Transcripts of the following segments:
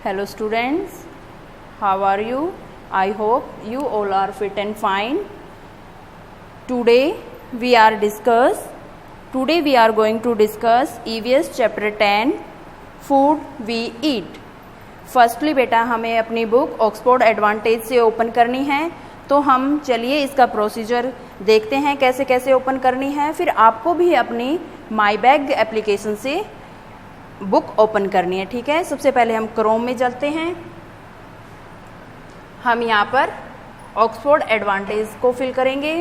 Hello students, how are you? I hope you all are fit and fine. Today we are going to discuss EVS chapter 10 Food we eat. Firstly बेटा हमें अपनी book Oxford advantage से open करनी है, तो हम चलिए इसका प्रोसीजर देखते हैं कैसे कैसे ओपन करनी है। फिर आपको भी अपनी माई बैग एप्लीकेशन से बुक ओपन करनी है, ठीक है। सबसे पहले हम क्रोम में चलते हैं। हम यहाँ पर ऑक्सफोर्ड एडवांटेज को फिल करेंगे।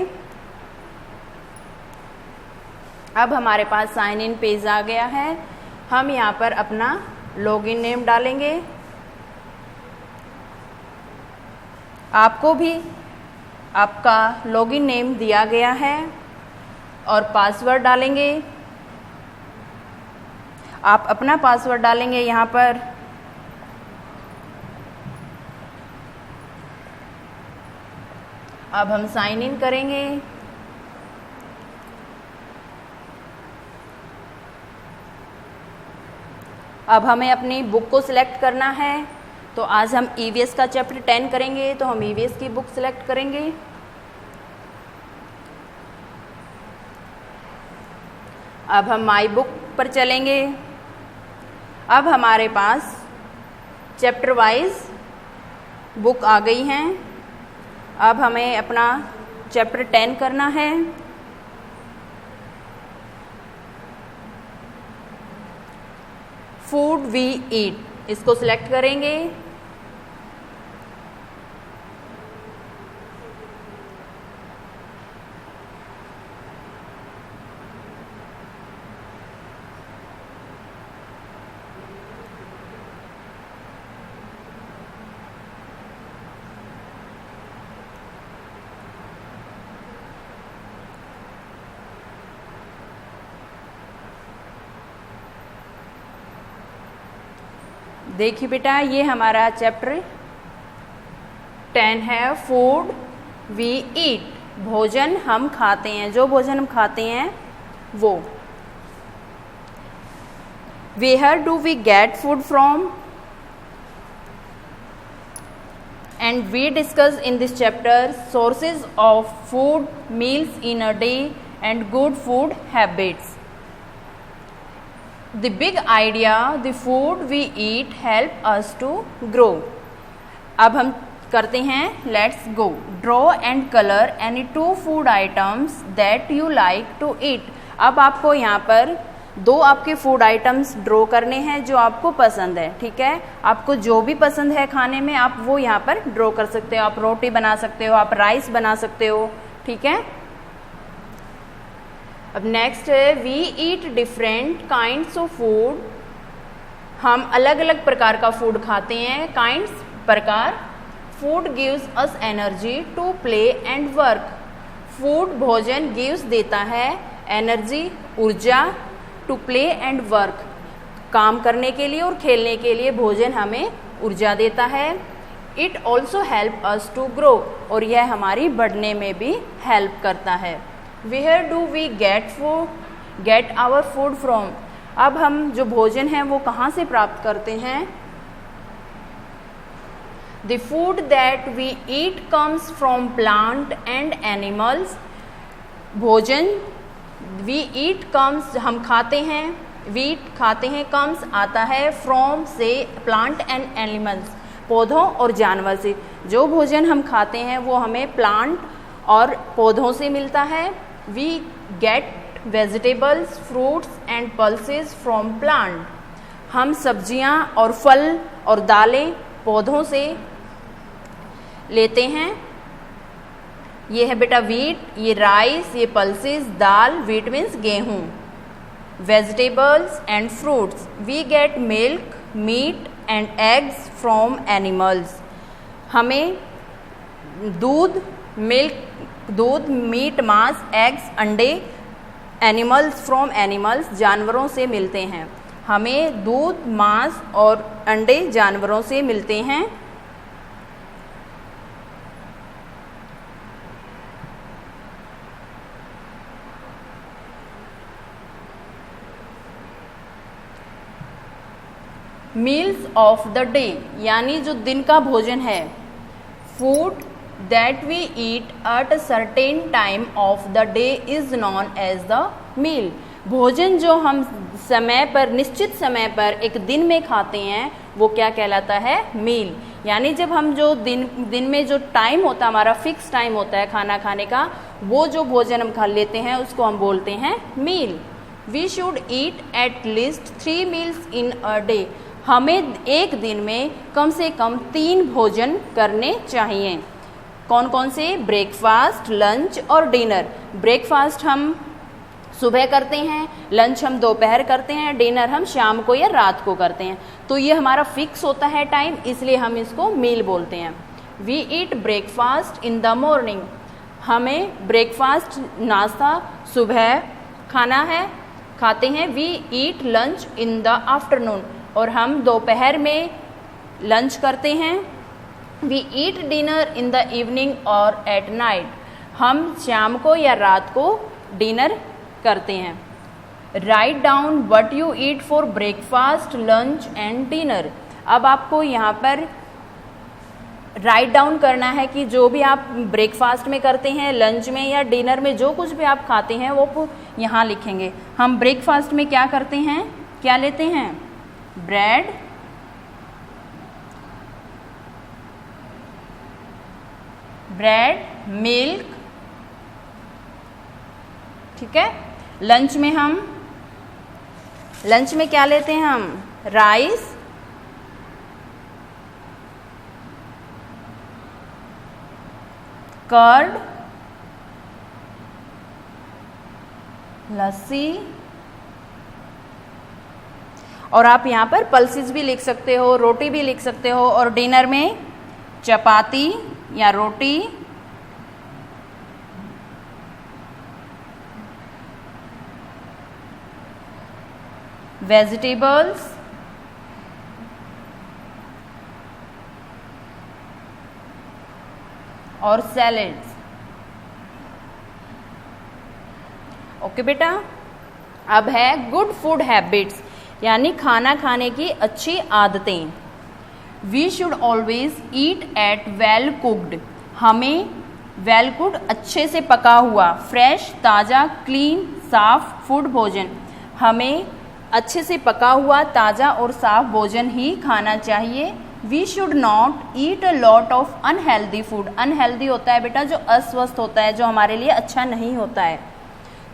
अब हमारे पास साइन इन पेज आ गया है। हम यहाँ पर अपना लॉगिन नेम डालेंगे। आपको भी आपका लॉगिन नेम दिया गया है और पासवर्ड डालेंगे। आप अपना पासवर्ड डालेंगे यहाँ पर। अब हम साइन इन करेंगे। अब हमें अपनी बुक को सिलेक्ट करना है, तो आज हम ईवीएस का चैप्टर 10 करेंगे, तो हम ईवीएस की बुक सिलेक्ट करेंगे। अब हम माई बुक पर चलेंगे। अब हमारे पास चैप्टर वाइज बुक आ गई हैं। अब हमें अपना चैप्टर 10 करना है। फूड वी ईट, इसको सिलेक्ट करेंगे। देखिए बेटा, ये हमारा चैप्टर 10 है, फूड वी ईट, भोजन हम खाते हैं, जो भोजन हम खाते हैं वो। Where do we get food from, and we discuss in this chapter sources of food, meals in a day and good food habits. The big idea, the food we eat help us to grow. अब हम करते हैं let's go. Draw and color any 2 food items that you like to eat. अब आपको यहाँ पर 2 आपके food items draw करने हैं जो आपको पसंद है, ठीक है। आपको जो भी पसंद है खाने में आप वो यहाँ पर ड्रॉ कर सकते हो। आप रोटी बना सकते हो, आप राइस बना सकते हो, ठीक है। अब नेक्स्ट है we eat different kinds of food, हम अलग अलग प्रकार का फूड खाते हैं। काइंड्स प्रकार, food gives us energy to play and work, food भोजन गिव्स देता है एनर्जी ऊर्जा, टू प्ले एंड वर्क काम करने के लिए और खेलने के लिए भोजन हमें ऊर्जा देता है। It also help us to grow, और यह हमारी बढ़ने में भी हेल्प करता है। Where do we get our food from, अब हम जो भोजन है वो कहाँ से प्राप्त करते हैं। The food that we eat comes from plant and animals, भोजन वी ईट कम्स हम खाते हैं, वीट खाते हैं, कम्स आता है, फ्रॉम से प्लांट एंड एनिमल्स पौधों और जानवर से। जो भोजन हम खाते हैं वो हमें प्लांट और पौधों से मिलता है। We get vegetables, fruits and pulses from plant. हम सब्जियां और फल और दालें पौधों से लेते हैं। ये है बेटा वीट, ये राइस, ये पल्सेस दाल, वीट मीन्स गेहूं। Vegetables and fruits, we get milk, meat and eggs from animals, हमें दूध, मीट, मांस, एग्स, अंडे, एनिमल्स फ्रॉम एनिमल्स जानवरों से मिलते हैं। हमें दूध, मांस और अंडे जानवरों से मिलते हैं। मील्स ऑफ द डे, यानी जो दिन का भोजन है, food that we eat at a certain time of the day is known as the meal. भोजन जो हम समय पर, निश्चित समय पर एक दिन में खाते हैं, वो क्या कहलाता है? मील। यानी जब हम जो दिन में जो टाइम होता है, हमारा फिक्स टाइम होता है खाना खाने का, वो जो भोजन हम खा लेते हैं उसको हम बोलते हैं meal. We should eat at least 3 meals in a day. हमें एक दिन में कम से कम 3 भोजन करने चाहिए। कौन कौन से? ब्रेकफास्ट, लंच और डिनर। ब्रेकफास्ट हम सुबह करते हैं, लंच हम दोपहर करते हैं, डिनर हम शाम को या रात को करते हैं। तो ये हमारा फिक्स होता है टाइम, इसलिए हम इसको मील बोलते हैं। We eat breakfast in the morning. हमें ब्रेकफास्ट, नाश्ता सुबह खाना है, खाते हैं। We eat lunch in the afternoon, और हम दोपहर में लंच करते हैं। We eat dinner in the evening और एट नाइट। हम शाम को या रात को डिनर करते हैं। Write down what you eat for breakfast, lunch and dinner. अब आपको यहाँ पर राइट डाउन करना है कि जो भी आप ब्रेकफास्ट में करते हैं, लंच में या डिनर में जो कुछ भी आप खाते हैं वो यहाँ लिखेंगे। हम ब्रेकफास्ट में क्या करते हैं, क्या लेते हैं? ब्रेड, मिल्क, ठीक है। लंच में क्या लेते हैं हम? राइस, कर्ड, लस्सी, और आप यहाँ पर पल्सेस भी लिख सकते हो, रोटी भी लिख सकते हो। और डिनर में चपाती या रोटी, वेजिटेबल्स, और सैलेड्स। ओके बेटा, अब है गुड फूड हैबिट्स, यानी खाना खाने की अच्छी आदतें। We should always eat at well cooked. हमें वेल कुक्ड, अच्छे से पका हुआ, फ्रेश, ताज़ा, क्लीन, साफ फूड भोजन, हमें अच्छे से पका हुआ, ताज़ा और साफ भोजन ही खाना चाहिए। We should not eat a lot of unhealthy food. Unhealthy होता है बेटा जो अस्वस्थ होता है, जो हमारे लिए अच्छा नहीं होता है,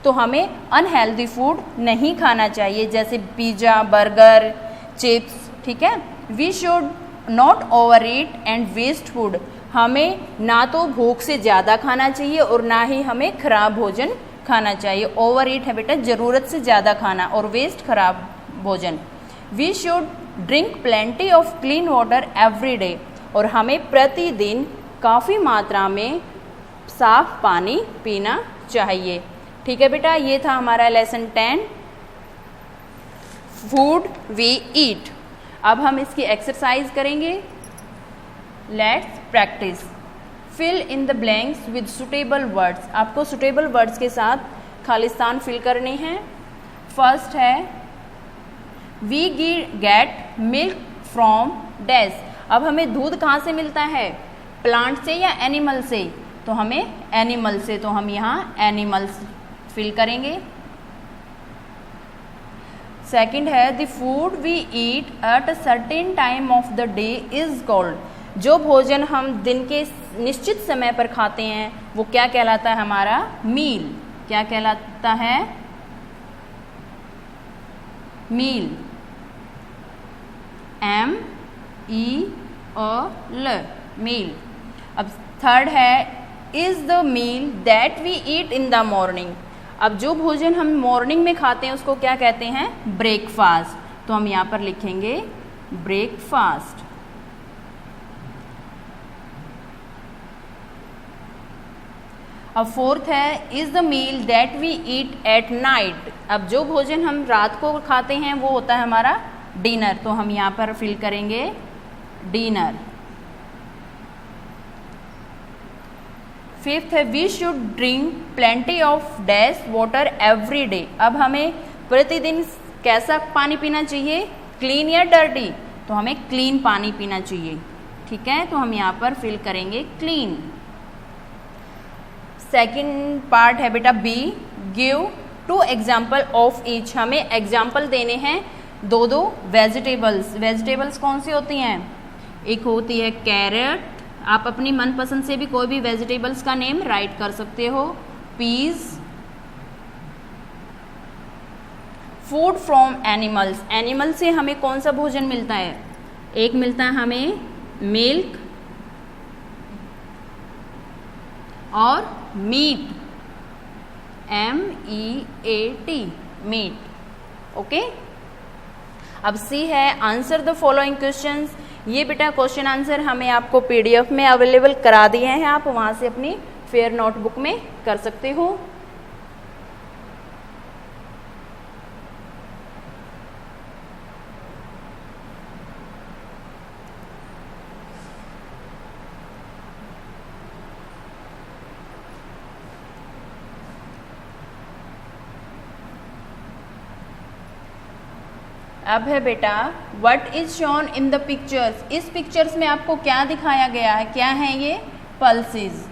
तो हमें अनहेल्दी फूड नहीं खाना चाहिए, जैसे पिज़्ज़ा, बर्गर, चिप्स, ठीक है। We should not overeat and waste food. हमें ना तो भूख से ज़्यादा खाना चाहिए और ना ही हमें खराब भोजन खाना चाहिए। ओवर ईट है बेटा ज़रूरत से ज़्यादा खाना, और वेस्ट खराब भोजन। We should drink plenty of clean water every day. और हमें प्रतिदिन काफ़ी मात्रा में साफ पानी पीना चाहिए। ठीक है बेटा, ये था हमारा लेसन 10, फूड वी ईट। अब हम इसकी एक्सरसाइज करेंगे। Let's practice. Fill in the blanks with suitable words. आपको सुटेबल वर्ड्स के साथ खालिस्तान फिल करने हैं। फर्स्ट है we get milk from dash. अब हमें दूध कहाँ से मिलता है? प्लांट से या एनिमल से? तो हमें एनिमल से, तो हम यहाँ एनिमल्स फिल करेंगे। सेकंड है the food we eat at a certain time of the day is called. जो भोजन हम दिन के निश्चित समय पर खाते हैं वो क्या कहलाता है? हमारा मील। क्या कहलाता है? मील। MEAL, मील। अब थर्ड है is the meal that we eat in the morning. अब जो भोजन हम मॉर्निंग में खाते हैं उसको क्या कहते हैं? ब्रेकफास्ट। तो हम यहाँ पर लिखेंगे ब्रेकफास्ट। अब फोर्थ है is the meal that we eat at night. अब जो भोजन हम रात को खाते हैं वो होता है हमारा डिनर। तो हम यहाँ पर फिल करेंगे डिनर। फिफ्थ है we should drink plenty of dash water every day. अब हमें प्रतिदिन कैसा पानी पीना चाहिए? क्लीन या डर्टी? तो हमें क्लीन पानी पीना चाहिए, ठीक है। तो हम यहाँ पर फिल करेंगे क्लीन। सेकंड पार्ट है बेटा B, give 2 example of each. हमें एग्जाम्पल देने हैं 2 वेजिटेबल्स। वेजिटेबल्स कौन सी होती हैं? एक होती है कैरेट, आप अपनी मनपसंद से भी कोई भी वेजिटेबल्स का नेम राइट कर सकते हो। Peas. Food from animals, animal से हमें कौन सा भोजन मिलता है? एक मिलता है हमें मिल्क और मीट, MEAT, मीट, ओके। अब सी है आंसर द फॉलोइंग क्वेश्चंस। ये बेटा क्वेश्चन आंसर हमें आपको PDF में अवेलेबल करा दिए हैं, आप वहां से अपनी फेयर नोटबुक में कर सकते हो। अब है बेटा what is shown in the pictures. इस पिक्चर्स में आपको क्या दिखाया गया है? क्या है ये? पल्सेस,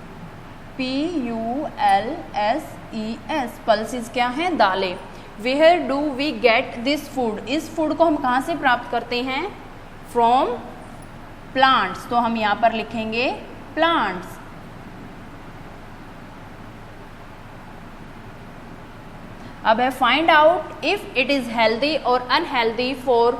PULSES, पल्सेस क्या है? दालें। Where do we get this food, इस फूड को हम कहाँ से प्राप्त करते हैं? फ्रॉम प्लांट्स, तो हम यहाँ पर लिखेंगे प्लांट्स। अब है find out if it is healthy और unhealthy for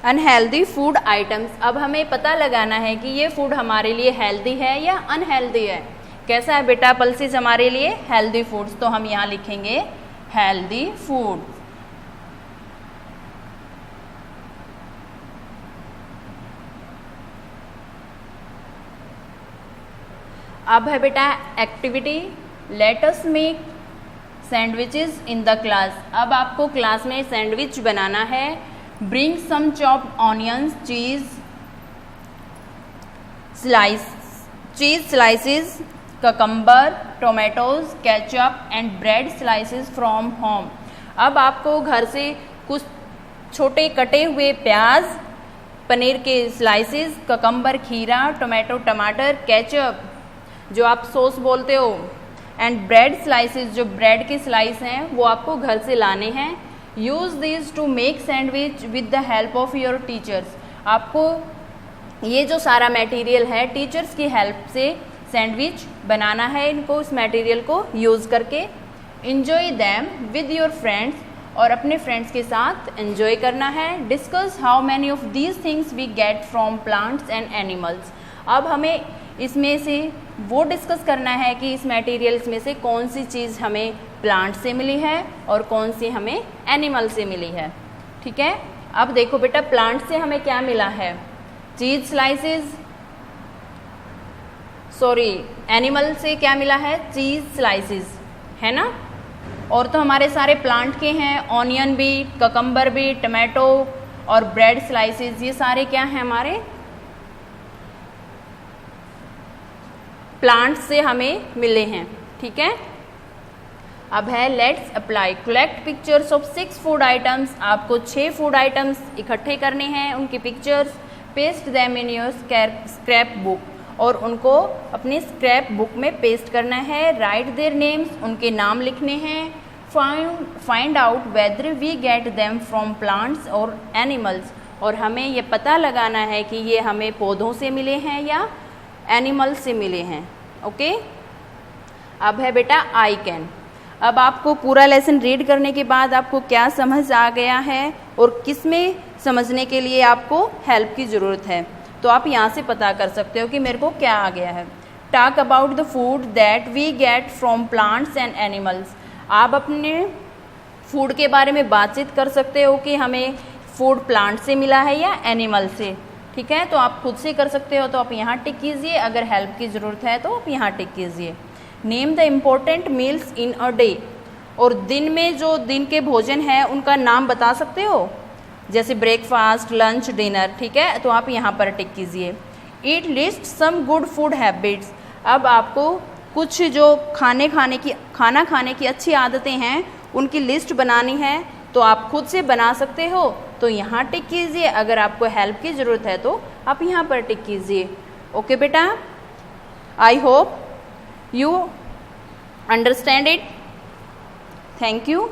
unhealthy food items. अब हमें पता लगाना है कि ये फूड हमारे लिए हेल्दी है या अनहेल्दी है। कैसा है बेटा? पल्सेस हमारे लिए हेल्दी फूड्स, तो हम यहाँ लिखेंगे हेल्दी फूड। अब है बेटा activity, let us make sandwiches in the class. अब आपको क्लास में सैंडविच बनाना है। Bring some chopped onions, cheese slices, cucumber, tomatoes, ketchup and bread slices from home. अब आपको घर से कुछ छोटे कटे हुए प्याज, पनीर के स्लाइसेस, ककम्बर खीरा, टोमेटो टमाटर, केचप जो आप सॉस बोलते हो, एंड ब्रेड स्लाइसेस जो ब्रेड के स्लाइस हैं वो आपको घर से लाने हैं। Use this to make sandwich with the help of your teachers. आपको ये जो सारा मटेरियल है टीचर्स की हेल्प से सैंडविच बनाना है, इनको इस मटेरियल को यूज़ करके। Enjoy them with your friends, और अपने फ्रेंड्स के साथ एंजॉय करना है। Discuss how many of these things we get from plants and animals. अब हमें इसमें से वो डिस्कस करना है कि इस मटेरियल्स में से कौन सी चीज़ हमें प्लांट से मिली है और कौन सी हमें एनिमल से मिली है, ठीक है। अब देखो बेटा प्लांट से हमें क्या मिला है? चीज स्लाइसेस, सॉरी एनिमल से क्या मिला है? चीज स्लाइसेस, है ना। और तो हमारे सारे प्लांट के हैं, ऑनियन भी, ककम्बर भी, टमाटो और ब्रेड स्लाइसेस, ये सारे क्या हैं? हमारे प्लांट से हमें मिले हैं, ठीक है। अब है let's apply, collect pictures of 6 food items. आपको 6 फूड आइटम्स इकट्ठे करने हैं, उनकी pictures, paste them in your scrap book, और उनको अपनी स्क्रैप बुक में पेस्ट करना है। राइट देयर नेम्स, उनके नाम लिखने हैं। Find out whether we get them from plants और एनिमल्स, और हमें ये पता लगाना है कि ये हमें पौधों से मिले हैं या एनिमल से मिले हैं, ओके। अब है बेटा आई कैन। अब आपको पूरा लेसन रीड करने के बाद आपको क्या समझ आ गया है और किस में समझने के लिए आपको हेल्प की ज़रूरत है, तो आप यहाँ से पता कर सकते हो कि मेरे को क्या आ गया है। Talk about the food that we get from plants and animals. आप अपने फूड के बारे में बातचीत कर सकते हो कि हमें फूड प्लांट से मिला है या एनिमल से, ठीक है। तो आप खुद से कर सकते हो, तो आप यहाँ टिक कीजिए, अगर हेल्प की ज़रूरत है तो आप यहाँ टिक कीजिए। Name the important meals in a day, और दिन में जो दिन के भोजन हैं उनका नाम बता सकते हो, जैसे ब्रेकफास्ट, लंच, डिनर, ठीक है। तो आप यहाँ पर टिक कीजिए। Eat list some good food habits. अब आपको कुछ जो खाना खाने की अच्छी आदतें हैं उनकी लिस्ट बनानी है तो आप खुद से बना सकते हो, तो यहाँ टिक कीजिए। अगर आपको हेल्प की ज़रूरत है तो आप यहाँ पर टिक कीजिए। ओके बेटा, I hope you understand it. Thank you.